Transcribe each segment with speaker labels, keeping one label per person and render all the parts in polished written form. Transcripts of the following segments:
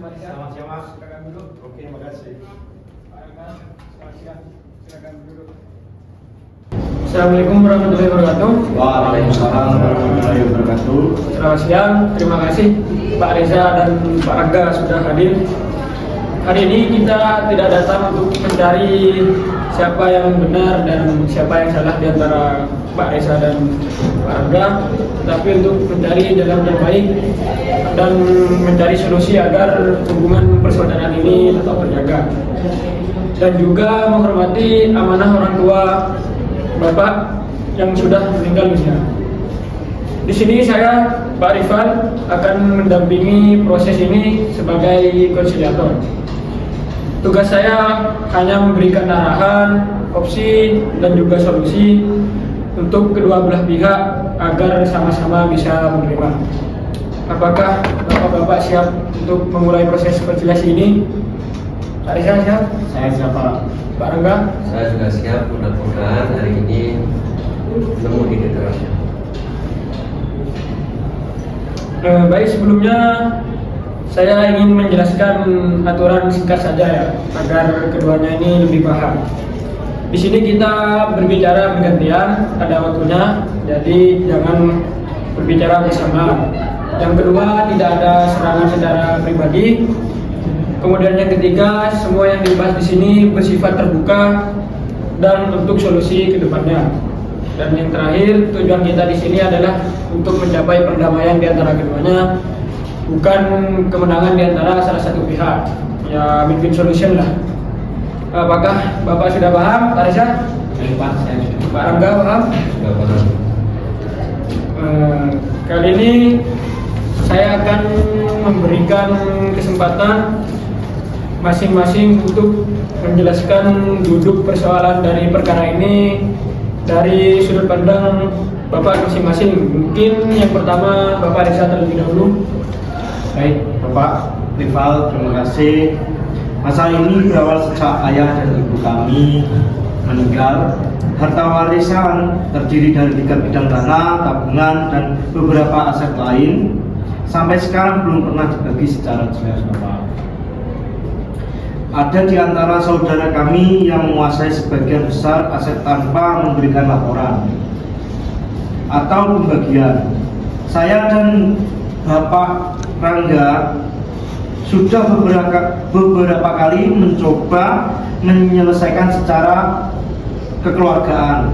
Speaker 1: Pak Rizal.
Speaker 2: Selamat siang Mas.
Speaker 1: Silakan duduk.
Speaker 2: Oke, terima kasih.
Speaker 1: Pak Rangga, selamat siang. Silakan duduk. Assalamualaikum warahmatullahi wabarakatuh.
Speaker 2: Waalaikumsalam warahmatullahi wabarakatuh.
Speaker 1: Selamat siang, terima kasih Pak Reza dan Pak Rangga sudah hadir. Hari ini kita tidak datang untuk mencari siapa yang benar dan siapa yang salah di antara Pak Reza dan Pak Rangga, tetapi untuk mencari jalan yang baik dan mencari solusi agar hubungan persaudaraan ini tetap terjaga. Dan juga menghormati amanah orang tua Bapak yang sudah meninggal dunia. Di sini saya, Pak Rifan, akan mendampingi proses ini sebagai konsiliator. Tugas saya hanya memberikan arahan, opsi, dan juga solusi untuk kedua belah pihak agar sama-sama bisa menerima. Apakah Bapak-Bapak siap untuk memulai proses konsiliasi ini? Pak Reza siap?
Speaker 2: Saya siapa?
Speaker 1: Pak Rangga?
Speaker 3: Saya juga siap, mudah-mudahan hari ini nemu titik terangnya.
Speaker 1: Baik, sebelumnya saya ingin menjelaskan aturan singkat saja ya, agar keduanya ini lebih paham. Di sini kita berbicara bergantian, ada waktunya, jadi jangan berbicara bersama. Yang kedua, tidak ada serangan secara pribadi. Kemudian yang ketiga, semua yang dibahas di sini bersifat terbuka dan untuk solusi ke depannya. Dan yang terakhir, tujuan kita di sini adalah untuk mencapai perdamaian di antara keduanya, bukan kemenangan di antara salah satu pihak. Ya, win-win solution lah. Apakah Bapak sudah paham, Pak Reza?
Speaker 2: Pak, saya sudah.
Speaker 1: Pak Rangga paham?
Speaker 3: Sudah paham.
Speaker 1: Kali ini saya akan memberikan kesempatan masing-masing untuk menjelaskan duduk persoalan dari perkara ini dari sudut pandang Bapak masing-masing. Mungkin yang pertama Bapak Reza terlebih dahulu.
Speaker 2: Baik, Bapak Rival, terima kasih. Masalah ini berawal sejak ayah dan ibu kami meninggal. Harta warisan terdiri dari 3 bidang tanah, tabungan, dan beberapa aset lain. Sampai sekarang belum pernah dibagi secara jelas, Bapak. Ada di antara saudara kami yang menguasai sebagian besar aset tanpa memberikan laporan atau pembagian. Saya dan Bapak Rangga sudah beberapa kali mencoba menyelesaikan secara kekeluargaan,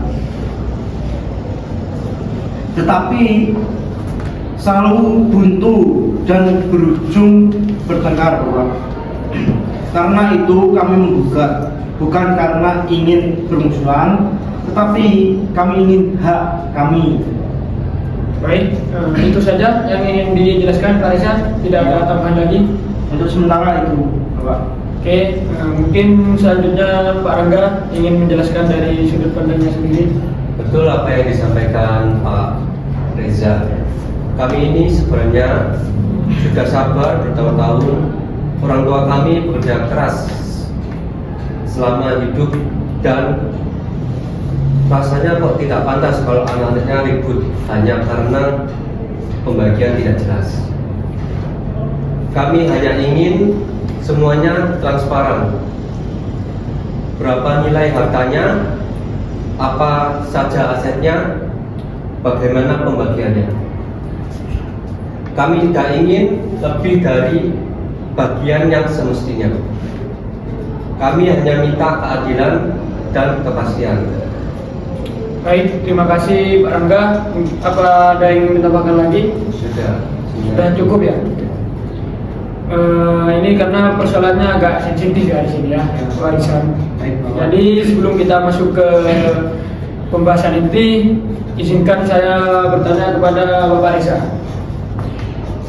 Speaker 2: tetapi selalu buntu dan berujung bertengkar, Bapak. Karena itu kami menggugat, bukan karena ingin bermusuhan, tetapi kami ingin hak kami.
Speaker 1: Baik, itu saja yang ingin dijelaskan Pak Reza, tidak ada tambahan lagi.
Speaker 2: Untuk sementara itu, Bapak.
Speaker 1: Oke, mungkin selanjutnya Pak Rangga ingin menjelaskan dari sudut pandangnya sendiri.
Speaker 3: Betul apa yang disampaikan Pak Reza. Kami ini sebenarnya sudah sabar bertahun-tahun. Orang tua kami bekerja keras selama hidup dan rasanya kok tidak pantas kalau anak-anaknya ribut hanya karena pembagian tidak jelas. Kami hanya ingin semuanya transparan. Berapa nilai hartanya, apa saja asetnya, bagaimana pembagiannya. Kami tidak ingin lebih dari bagian yang semestinya. Kami hanya minta keadilan dan kepastian.
Speaker 1: Baik, terima kasih Pak Rangga. Apa ada yang ditambahkan lagi?
Speaker 3: Sudah
Speaker 1: Cukup ya. Ini karena persoalannya agak sensitif ya di sini ya, warisan.
Speaker 2: Baik, Bapak.
Speaker 1: Jadi sebelum kita masuk ke pembahasan inti, izinkan saya bertanya kepada Bapak Reza.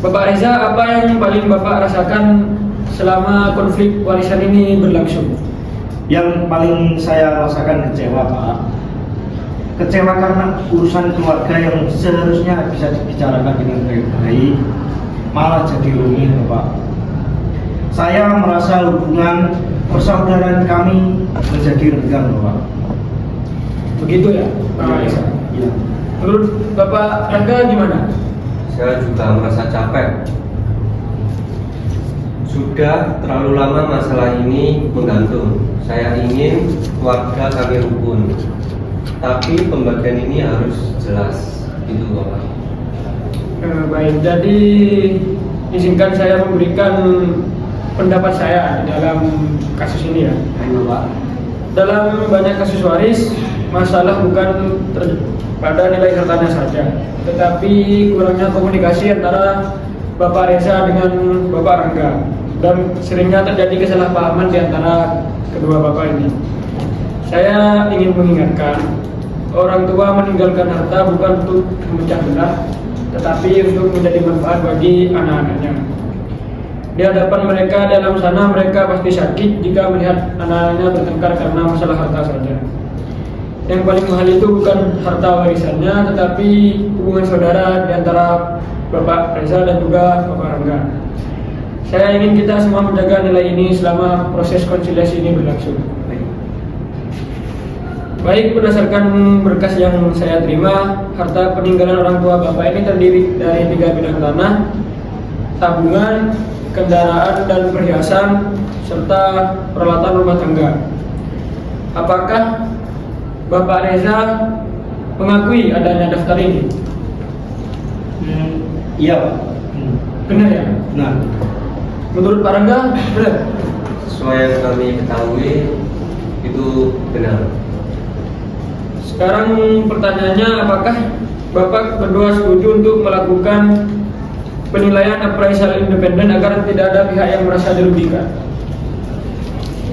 Speaker 1: Bapak Reza, apa yang paling Bapak rasakan selama konflik warisan ini berlangsung?
Speaker 2: Yang paling saya rasakan kecewa, Pak. Kecewa karena urusan keluarga yang seharusnya bisa dibicarakan dengan baik-baik malah jadi rumit, Bapak. Saya merasa hubungan persaudaraan kami menjadi renggang, Bapak.
Speaker 1: Begitu ya, Pak Reza?
Speaker 2: Iya.
Speaker 1: Menurut Bapak Rangga gimana?
Speaker 3: Saya juga merasa capek. Sudah terlalu lama masalah ini menggantung. Saya ingin keluarga kami rukun. Tapi pembagian ini harus jelas. Itu Bapak.
Speaker 1: Baik, jadi izinkan saya memberikan pendapat saya di dalam kasus ini ya.
Speaker 2: Bapak.
Speaker 1: Dalam banyak kasus waris, masalah bukan pada nilai hartanya saja, tetapi kurangnya komunikasi antara Bapak Reza dengan Bapak Rangga, dan seringnya terjadi kesalahpahaman di antara kedua bapak ini. Saya ingin mengingatkan, orang tua meninggalkan harta bukan untuk memecah belah, tetapi untuk menjadi manfaat bagi anak-anaknya. Di hadapan mereka dalam sana, mereka pasti sakit jika melihat anak-anaknya bertengkar karena masalah harta saja. Yang paling mahal itu bukan harta warisannya, tetapi hubungan saudara di antara Bapak Reza dan juga Bapak Rangga. Saya ingin kita semua menjaga nilai ini selama proses konsiliasi ini berlangsung. Baik, berdasarkan berkas yang saya terima, harta peninggalan orang tua Bapak ini terdiri dari 3 bidang tanah, tabungan, kendaraan dan perhiasan, serta peralatan rumah tangga. Apakah Bapak Reza mengakui adanya daftar ini?
Speaker 2: Iya, Pak.
Speaker 1: Benar ya?
Speaker 2: Nah,
Speaker 1: Menurut Pak Rangga, benar?
Speaker 3: Sesuai yang kami ketahui itu benar.
Speaker 1: Sekarang pertanyaannya, apakah Bapak berdua setuju untuk melakukan penilaian appraisal independen agar tidak ada pihak yang merasa dirugikan?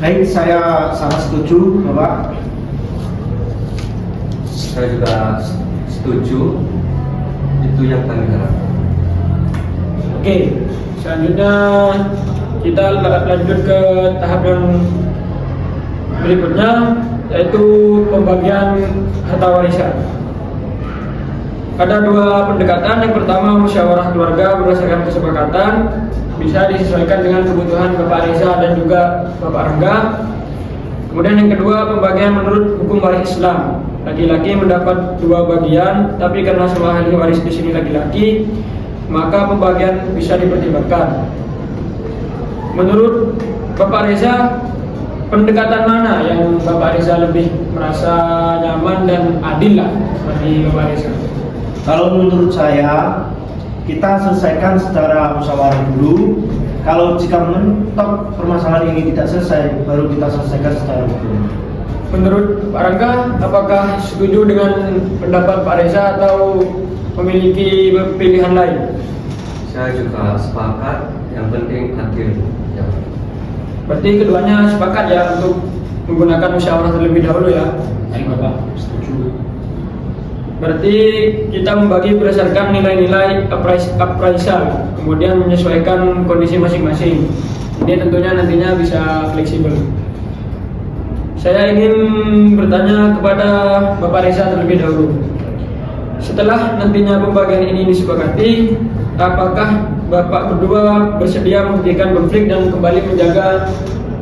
Speaker 2: baik, saya sangat setuju, Bapak.
Speaker 3: Saya juga setuju. Itu yang kami harapkan.
Speaker 1: Oke, selanjutnya kita lanjut ke tahap yang berikutnya, yaitu pembagian harta warisan. Ada 2 pendekatan. Yang pertama, musyawarah keluarga berdasarkan kesepakatan, bisa disesuaikan dengan kebutuhan Bapak Reza dan juga Bapak Rangga. Kemudian yang kedua, pembagian menurut hukum waris Islam. Laki-laki mendapat 2 bagian, tapi karena semua ahli waris di sini laki-laki, maka pembagian bisa dipertimbangkan. Menurut Bapak Reza, pendekatan mana yang Bapak Reza lebih merasa nyaman dan adil lah bagi Bapak Reza?
Speaker 2: Kalau menurut saya, kita selesaikan secara musyawarah dulu. Kalau jika mentok permasalahan ini tidak selesai, baru kita selesaikan secara hukum.
Speaker 1: Menurut Pak Rangga, apakah setuju dengan pendapat Pak Reza atau memiliki pilihan lain?
Speaker 3: Saya juga sepakat, yang penting adil. Ya.
Speaker 1: Berarti keduanya sepakat ya untuk menggunakan musyawarah terlebih dahulu ya?
Speaker 2: Baik, Bapak. Setuju.
Speaker 1: Berarti kita membagi berdasarkan nilai-nilai appraisal, kemudian menyesuaikan kondisi masing-masing. Ini tentunya nantinya bisa fleksibel. Saya ingin bertanya kepada Bapak Reza terlebih dahulu. Setelah nantinya pembagian ini disepakati, apakah Bapak berdua bersedia menghentikan konflik dan kembali menjaga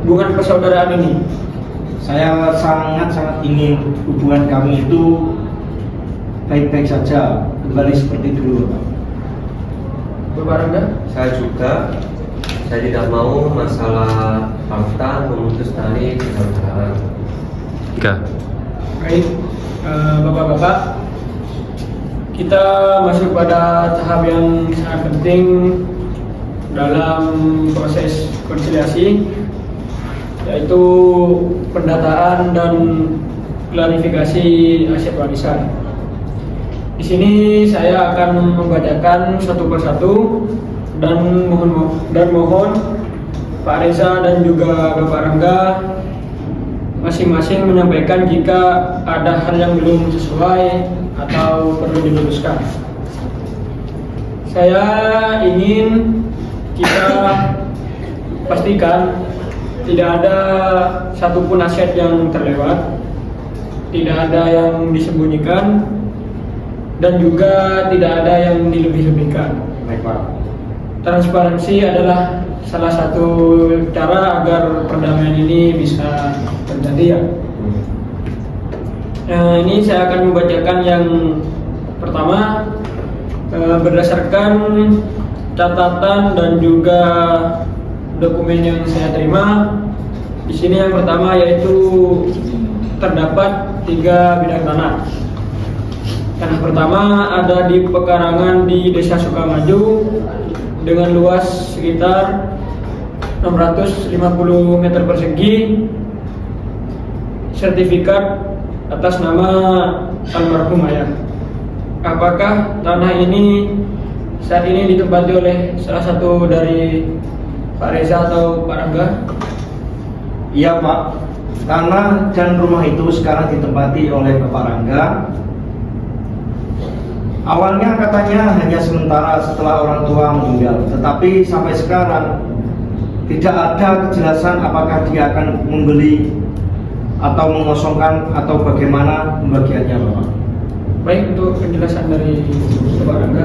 Speaker 1: hubungan persaudaraan ini?
Speaker 2: Saya sangat-sangat ingin hubungan kami itu baik-baik saja, kembali seperti dulu, Pak.
Speaker 1: Bapak Rangga?
Speaker 3: Saya juga, saya tidak mau masalah harta memutus tali persaudaraan.
Speaker 1: Baik, Bapak-bapak, kita masuk pada tahap yang sangat penting dalam proses konsiliasi, yaitu pendataan dan klarifikasi aset warisan. Di sini saya akan membacakan satu persatu dan mohon Pak Reza dan juga Bapak Rangga masing-masing menyampaikan jika ada hal yang belum sesuai atau perlu diluruskan. Saya ingin kita pastikan tidak ada satupun aset yang terlewat, tidak ada yang disembunyikan, dan juga tidak ada yang dilebih-lebihkan.
Speaker 2: Baik, Pak.
Speaker 1: Transparansi adalah salah satu cara agar perdamaian ini bisa terjadi ya. Ini saya akan membacakan yang pertama, berdasarkan catatan dan juga dokumen yang saya terima, di sini yang pertama yaitu terdapat 3 bidang tanah. Tanah pertama ada di pekarangan di Desa Sukamaju dengan luas sekitar 650 meter persegi, sertifikat atas nama almarhum ayah. Apakah tanah ini saat ini ditempati oleh salah satu dari Pak Reza atau Pak Rangga?
Speaker 2: Iya Pak, tanah dan rumah itu sekarang ditempati oleh Bapak Rangga. Awalnya katanya hanya sementara setelah orang tua meninggal, tetapi sampai sekarang tidak ada kejelasan apakah dia akan membeli atau mengosongkan atau bagaimana pembagiannya Bapak.
Speaker 1: Baik, untuk penjelasan dari Bapak Rangga.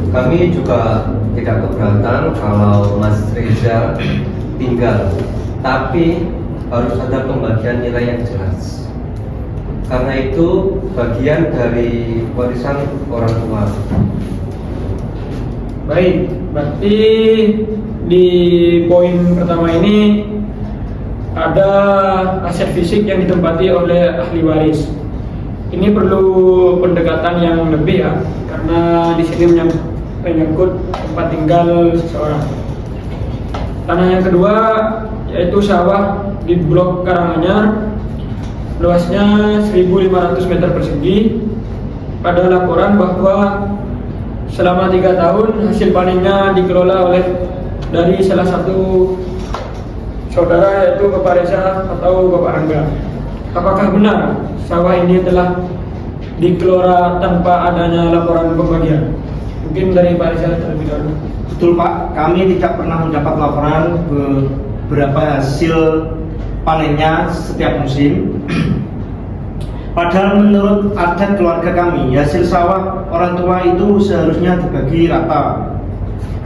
Speaker 3: Kami juga tidak keberatan kalau Mas Reza tinggal, tapi harus ada pembagian nilai yang jelas. Karena itu bagian dari warisan orang tua.
Speaker 1: Baik, berarti di poin pertama ini ada aset fisik yang ditempati oleh ahli waris. Ini perlu pendekatan yang lebih ya, karena di sini menyangkut tempat tinggal seseorang. Tanah yang kedua yaitu sawah di Blok Karanganyar, luasnya 1.500 meter persegi. Pada laporan bahwa selama 3 tahun hasil panennya dikelola oleh dari salah satu saudara yaitu Bapak Reza atau Bapak Rangga. Apakah benar sawah ini telah dikelola tanpa adanya laporan pembagian? Mungkin dari Pak Reza terlebih dahulu.
Speaker 2: Betul Pak, kami tidak pernah mendapat laporan berapa hasil panennya setiap musim. Padahal menurut adat keluarga kami, hasil sawah orang tua itu seharusnya dibagi rata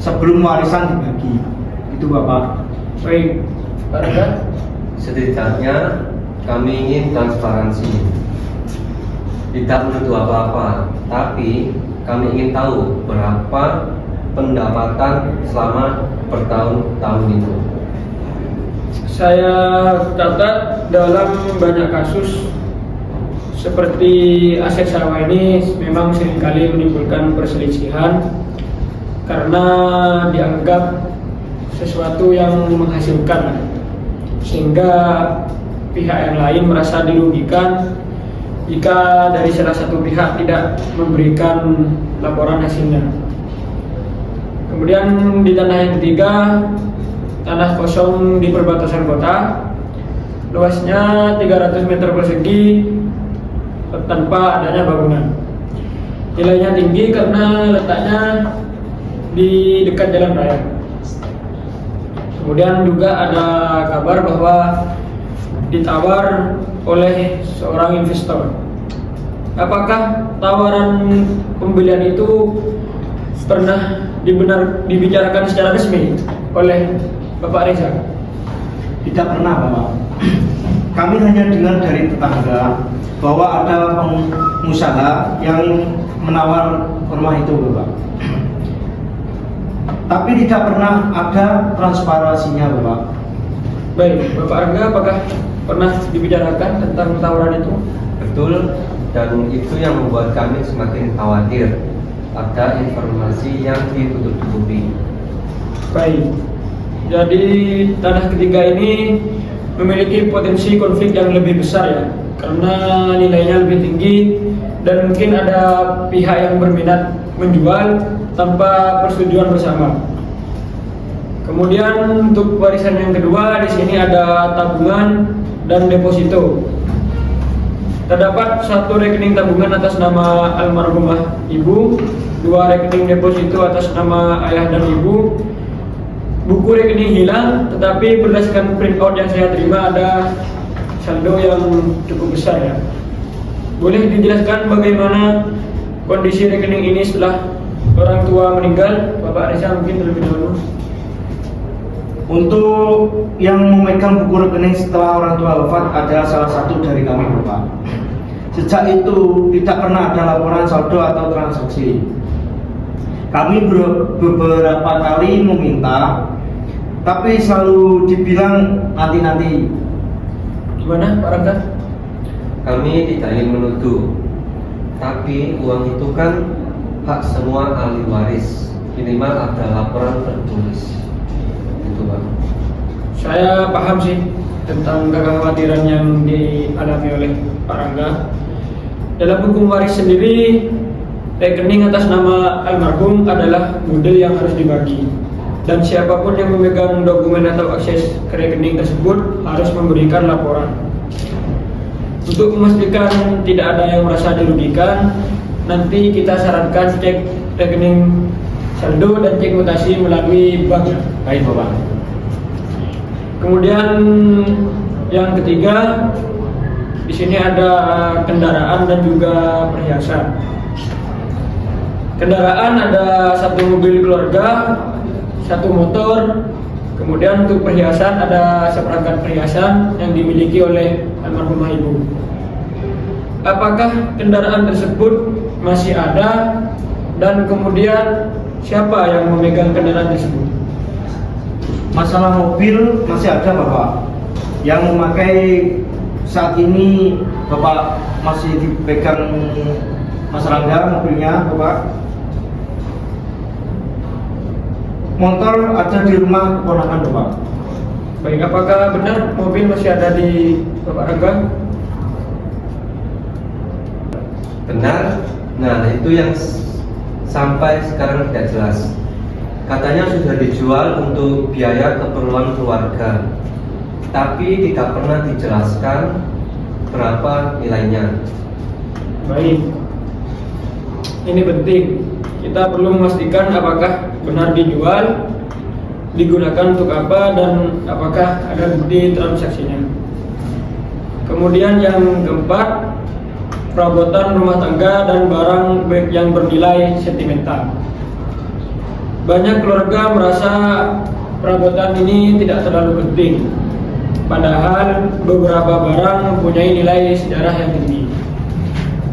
Speaker 2: sebelum warisan dibagi. Itu Bapak.
Speaker 1: Baik, Pak Rangga.
Speaker 3: Setidaknya kami ingin transparansi, tidak menuduh apa-apa, tapi kami ingin tahu berapa pendapatan selama bertahun-tahun itu.
Speaker 1: Saya catat dalam banyak kasus seperti aset sawah ini memang seringkali menimbulkan perselisihan karena dianggap sesuatu yang menghasilkan, sehingga pihak yang lain merasa dirugikan jika dari salah satu pihak tidak memberikan laporan hasilnya. Kemudian di tanah yang ketiga, tanah kosong di perbatasan kota, luasnya 300 meter persegi tanpa adanya bangunan. Nilainya tinggi karena letaknya di dekat jalan raya. Kemudian juga ada kabar bahwa ditawar oleh seorang investor. Apakah tawaran pembelian itu pernah dibicarakan secara resmi oleh Bapak Reza?
Speaker 2: Tidak pernah Bapak. Kami hanya dengar dari tetangga bahwa ada pengusaha yang menawar rumah itu Bapak. Tapi tidak pernah ada transparansinya Bapak.
Speaker 1: Baik, Bapak Rangga, apakah pernah dibicarakan tentang tawaran itu?
Speaker 3: Betul, dan itu yang membuat kami semakin khawatir ada informasi yang ditutup-tutupi.
Speaker 1: Baik, jadi tanah ketiga ini memiliki potensi konflik yang lebih besar ya, karena nilainya lebih tinggi dan mungkin ada pihak yang berminat menjual tanpa persetujuan bersama. Kemudian untuk warisan yang kedua, di sini ada tabungan dan deposito. Terdapat 1 rekening tabungan atas nama almarhumah ibu, 2 rekening deposito atas nama ayah dan ibu. Buku rekening hilang, tetapi berdasarkan printout yang saya terima ada saldo yang cukup besar ya. Boleh dijelaskan bagaimana kondisi rekening ini setelah orang tua meninggal? Bapak Reza mungkin terlebih dahulu.
Speaker 2: Untuk yang memegang buku rekening setelah orang tua wafat adalah salah satu dari kami Bapak. Sejak itu tidak pernah ada laporan saldo atau transaksi. Kami beberapa kali meminta tapi selalu dibilang nanti-nanti.
Speaker 1: Gimana Pak Rangga?
Speaker 3: Kami tidak ingin menuduh, tapi uang itu kan hak semua ahli waris. Minimal ada laporan tertulis. Itu Pak.
Speaker 1: Saya paham sih tentang kekhawatiran yang dialami oleh Pak Rangga. Dalam hukum waris sendiri, rekening atas nama almarhum adalah model yang harus dibagi. Dan siapapun yang memegang dokumen atau akses ke rekening tersebut harus memberikan laporan. Untuk memastikan tidak ada yang merasa dirugikan, nanti kita sarankan cek rekening saldo dan cek mutasi melalui bank.
Speaker 2: Baik Bapak.
Speaker 1: Kemudian yang ketiga, di sini ada kendaraan dan juga perhiasan. Kendaraan ada 1 mobil keluarga, 1 motor. Kemudian untuk perhiasan ada seperangkat perhiasan yang dimiliki oleh almarhumah ibu. Apakah kendaraan tersebut masih ada dan kemudian siapa yang memegang kendaraan tersebut?
Speaker 2: Masalah mobil masih ada Bapak. Yang memakai saat ini Bapak masih dipegang Mas Rangga mobilnya Bapak. Motor ada di rumah keponakan Bapak.
Speaker 1: Baik, apakah benar mobil masih ada di Bapak Rangga?
Speaker 3: Benar. Nah, itu yang sampai sekarang tidak jelas. Katanya sudah dijual untuk biaya keperluan keluarga, tapi tidak pernah dijelaskan berapa nilainya.
Speaker 1: Baik, ini penting. Kita perlu memastikan apakah benar dijual, digunakan untuk apa, dan apakah ada bukti transaksinya. Kemudian yang keempat, perabotan rumah tangga dan barang yang bernilai sentimental. Banyak keluarga merasa perabotan ini tidak terlalu penting, padahal beberapa barang mempunyai nilai sejarah yang tinggi.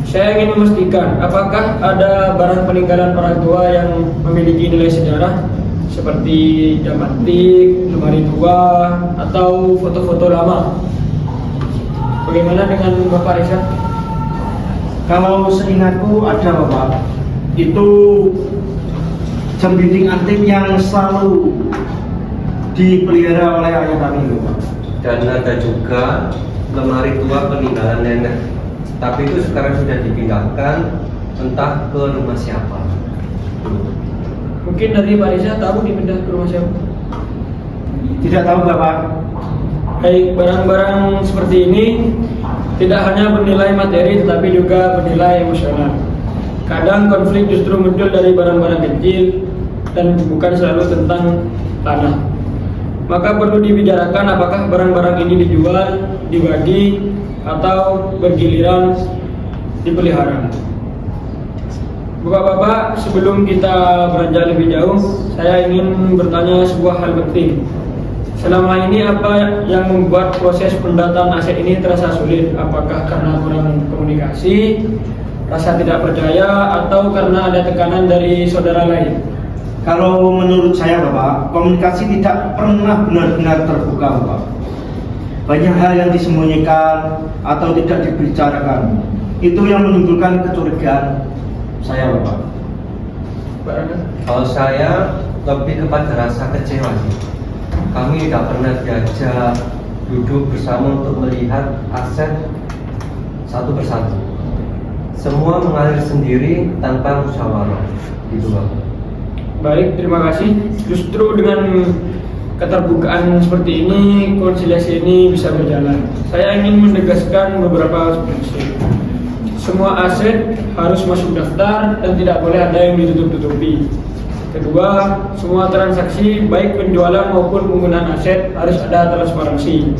Speaker 1: Saya ingin memastikan apakah ada barang peninggalan orang tua yang memiliki nilai sejarah seperti jam antik, lemari tua, atau foto-foto lama. Bagaimana dengan Bapak Reza?
Speaker 2: Kalau seingatku ada Bapak. Itu jam dinding antik yang selalu dipelihara oleh ayah kami Bapak.
Speaker 3: Dan ada juga lemari tua peninggalan nenek, tapi itu sekarang sudah dipindahkan entah ke rumah siapa.
Speaker 1: Mungkin dari Pak Reza tahu dipindah ke rumah siapa?
Speaker 2: Tidak tahu Bapak.
Speaker 1: Baik, barang-barang seperti ini tidak hanya bernilai materi tetapi juga bernilai emosional. Kadang konflik justru muncul dari barang-barang kecil dan bukan selalu tentang tanah. Maka perlu dibicarakan apakah barang-barang ini dijual, dibagi, atau bergiliran dipelihara. Bapak-bapak, sebelum kita beranjak lebih jauh, saya ingin bertanya sebuah hal penting. Selama ini apa yang membuat proses pendataan aset ini terasa sulit? Apakah karena kurang komunikasi, rasa tidak percaya, atau karena ada tekanan dari saudara lain?
Speaker 2: Kalau menurut saya Bapak, komunikasi tidak pernah benar-benar terbuka Bapak. Banyak hal yang disembunyikan atau tidak dibicarakan. Itu yang menimbulkan kecurigaan saya Bapak.
Speaker 3: Kalau saya lebih kepada rasa kecewa sih. Kami tidak pernah diajak duduk bersama untuk melihat aset satu persatu. Semua mengalir sendiri tanpa musyawarah, gitu Pak.
Speaker 1: Baik, terima kasih. Justru dengan keterbukaan seperti ini, konsiliasi ini bisa berjalan. Saya ingin menegaskan beberapa prinsip. Semua aset harus masuk daftar dan tidak boleh ada yang ditutup-tutupi. Kedua, semua transaksi baik penjualan maupun penggunaan aset harus ada transparansi.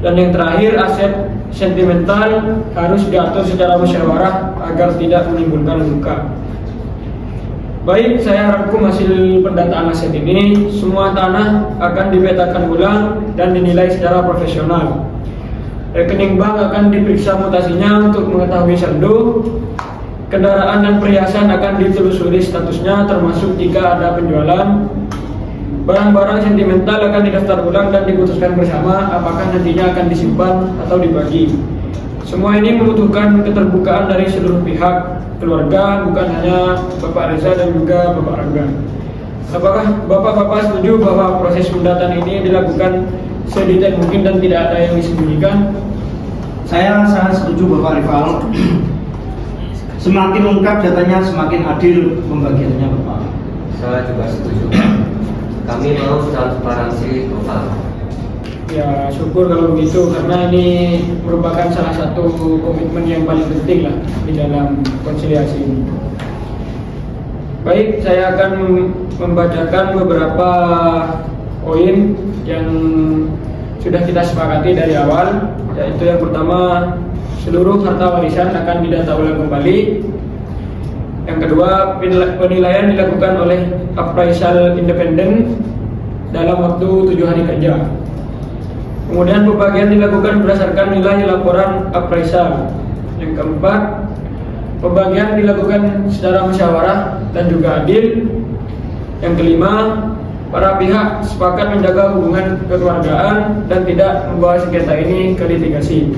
Speaker 1: Dan yang terakhir, aset sentimental harus diatur secara musyawarah agar tidak menimbulkan luka. Baik, saya rangkum hasil pendataan aset ini. Semua tanah akan dipetakan ulang dan dinilai secara profesional. Rekening bank akan diperiksa mutasinya untuk mengetahui saldo. Kendaraan dan perhiasan akan ditelusuri statusnya termasuk jika ada penjualan. Barang-barang sentimental akan didaftar ulang dan diputuskan bersama apakah nantinya akan disimpan atau dibagi. Semua ini membutuhkan keterbukaan dari seluruh pihak, keluarga, bukan hanya Bapak Reza dan juga Bapak Rangga. Apakah Bapak-Bapak setuju bahwa proses pendataan ini dilakukan sedetail mungkin dan tidak ada yang disembunyikan?
Speaker 2: Saya sangat setuju Bapak Rival. Semakin lengkap datanya, semakin adil pembagiannya Bapak.
Speaker 3: Saya juga setuju, Pak. Kami mau transparansi total.
Speaker 1: Ya syukur kalau begitu, karena ini merupakan salah satu komitmen yang paling penting lah di dalam konsiliasi ini. Baik, saya akan membacakan beberapa poin yang sudah kita sepakati dari awal, yaitu yang pertama, seluruh harta warisan akan didata ulang kembali. Yang kedua, penilaian dilakukan oleh appraisal independen dalam waktu 7 hari kerja. Kemudian pembagian dilakukan berdasarkan nilai laporan appraisal. Yang keempat, pembagian dilakukan secara musyawarah dan juga adil. Yang kelima, para pihak sepakat menjaga hubungan kekeluargaan dan tidak membawa sengketa ini ke litigasi.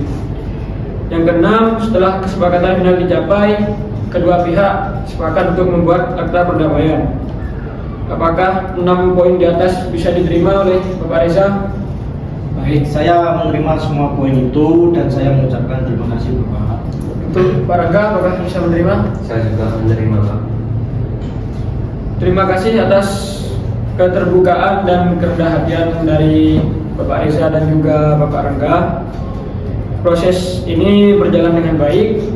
Speaker 1: Yang keenam, setelah kesepakatan final dicapai, kedua pihak sepakat untuk membuat akta perdamaian. Apakah 6 poin di atas bisa diterima oleh Bapak Reza?
Speaker 2: Baik, saya menerima semua poin itu dan saya mengucapkan terima kasih Bapak.
Speaker 1: Untuk Pak Rangga, apakah bisa menerima?
Speaker 3: Saya juga menerima, Pak.
Speaker 1: Terima kasih atas keterbukaan dan kerendahan hatian dari Bapak Reza dan juga Bapak Rangga. Proses ini berjalan dengan baik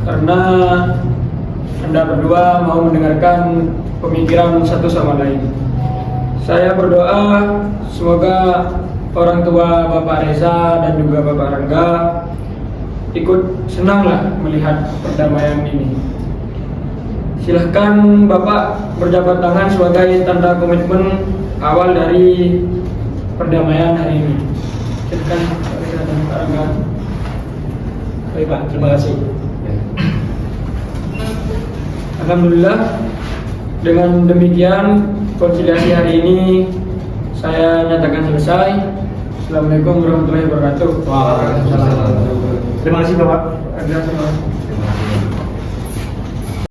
Speaker 1: karena Anda berdua mau mendengarkan pemikiran satu sama lain. Saya berdoa semoga orang tua Bapak Reza dan juga Bapak Rangga ikut senanglah melihat perdamaian ini. Silahkan Bapak berjabat tangan sebagai tanda komitmen awal dari perdamaian hari ini. Silahkan Pak Reza dan Pak Rangga. Baik Pak, terima kasih. Alhamdulillah, dengan demikian konsiliasi hari ini saya nyatakan selesai. Assalamualaikum warahmatullahi wabarakatuh.
Speaker 2: Waalaikumsalam. Terima kasih Bapak.
Speaker 1: Terima kasih.